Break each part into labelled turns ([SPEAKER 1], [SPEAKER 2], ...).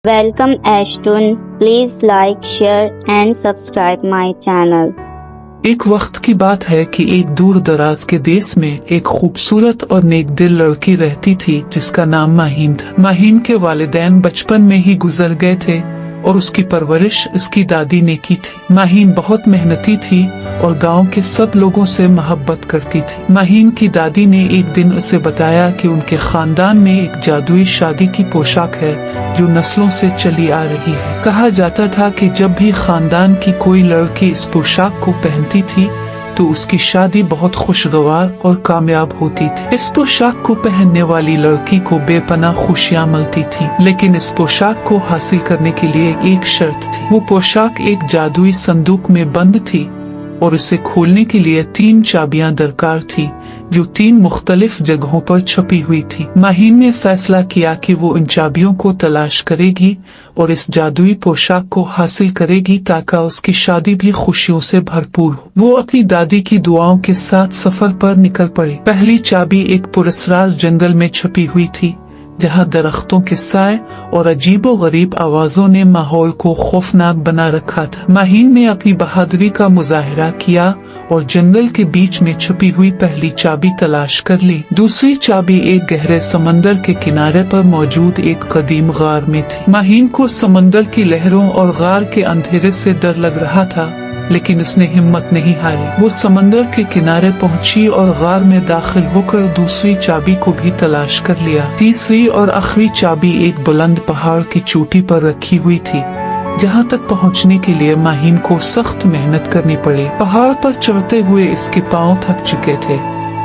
[SPEAKER 1] Welcome Ashtun. Please like, share and subscribe my channel.
[SPEAKER 2] एक वक्त की बात है कि एक दूर दराज के देश में एक खूबसूरत और नेक दिल लड़की रहती थी जिसका नाम माहीन था। माहीन के वालिदैन बचपन में ही गुजर गए थे और उसकी परवरिश उसकी दादी ने की थी। माहीन बहुत मेहनती थी और गांव के सब लोगों से मोहब्बत करती थी। माहीन की दादी ने एक दिन उसे बताया कि उनके खानदान में एक जादुई शादी की पोशाक है जो नस्लों से चली आ रही है। कहा जाता था कि जब भी खानदान की कोई लड़की इस पोशाक को पहनती थी तो उसकी शादी बहुत खुशगवार और कामयाब होती थी। इस पोशाक को पहनने वाली लड़की को बेपनाह खुशियां मिलती थी, लेकिन इस पोशाक को हासिल करने के लिए एक शर्त थी। वो पोशाक एक जादुई संदूक में बंद थी और उसे खोलने के लिए 3 चाबियां दरकार थी जो 3 मुख्तलिफ जगहों पर छपी हुई थी। माहीन ने फैसला किया कि वो इन चाबियों को तलाश करेगी और इस जादुई पोशाक को हासिल करेगी ताकि उसकी शादी भी खुशियों से भरपूर हो। वो अपनी दादी की दुआओं के साथ सफर पर निकल पड़ी। पहली चाबी एक पुरस्कार जंगल में छपी हुई थी जहाँ दरख्तों के साए और अजीबो गरीब आवाजों ने माहौल को खौफनाक बना रखा था। माहीन ने अपनी बहादुरी का मुजाहिरा किया और जंगल के बीच में छुपी हुई पहली चाबी तलाश कर ली। दूसरी चाबी एक गहरे समंदर के किनारे पर मौजूद एक कदीम गार में थी। माहीन को समंदर की लहरों और गार के अंधेरे से डर लग रहा था, लेकिन उसने हिम्मत नहीं हारी। वो समंदर के किनारे पहुंची और गार में दाखिल होकर दूसरी चाबी को भी तलाश कर लिया। तीसरी और आखिरी चाबी एक बुलंद पहाड़ की चोटी पर रखी हुई थी जहां तक पहुंचने के लिए माहीन को सख्त मेहनत करनी पड़ी। पहाड़ पर चढ़ते हुए इसके पांव थक चुके थे,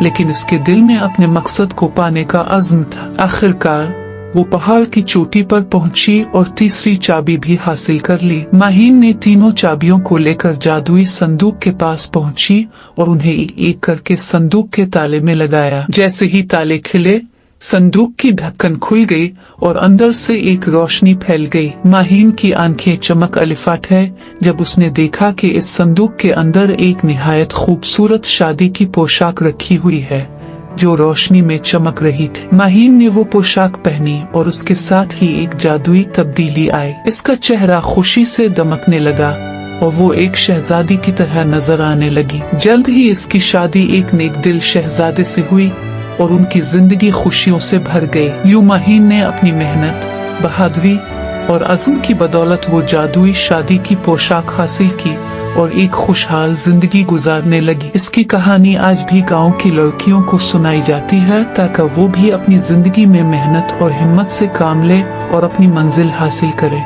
[SPEAKER 2] लेकिन इसके दिल में अपने मकसद को पाने का अज़्म था। आखिरकार वो पहाड़ की चोटी पर पहुंची और तीसरी चाबी भी हासिल कर ली। माहीन ने तीनों चाबियों को लेकर जादुई संदूक के पास पहुंची और उन्हें एक एक करके संदूक के ताले में लगाया। जैसे ही ताले खिले, संदूक की ढक्कन खुल गई और अंदर से एक रोशनी फैल गई। माहीन की आंखें चमक अलिफाट है जब उसने देखा कि इस संदूक के अंदर एक निहायत खूबसूरत शादी की पोशाक रखी हुई है जो रोशनी में चमक रही थी। माहीन ने वो पोशाक पहनी और उसके साथ ही एक जादुई तब्दीली आई। इसका चेहरा खुशी से दमकने लगा और वो एक शहजादी की तरह नजर आने लगी। जल्द ही इसकी शादी एक नेक दिल शहजादे से हुई और उनकी जिंदगी खुशियों से भर गई। यूं माहीन ने अपनी मेहनत, बहादुरी और अज़्म की बदौलत वो जादुई शादी की पोशाक हासिल की और एक खुशहाल जिंदगी गुजारने लगी। इसकी कहानी आज भी गांव की लड़कियों को सुनाई जाती है ताकि वो भी अपनी जिंदगी में मेहनत और हिम्मत से काम ले और अपनी मंजिल हासिल करे।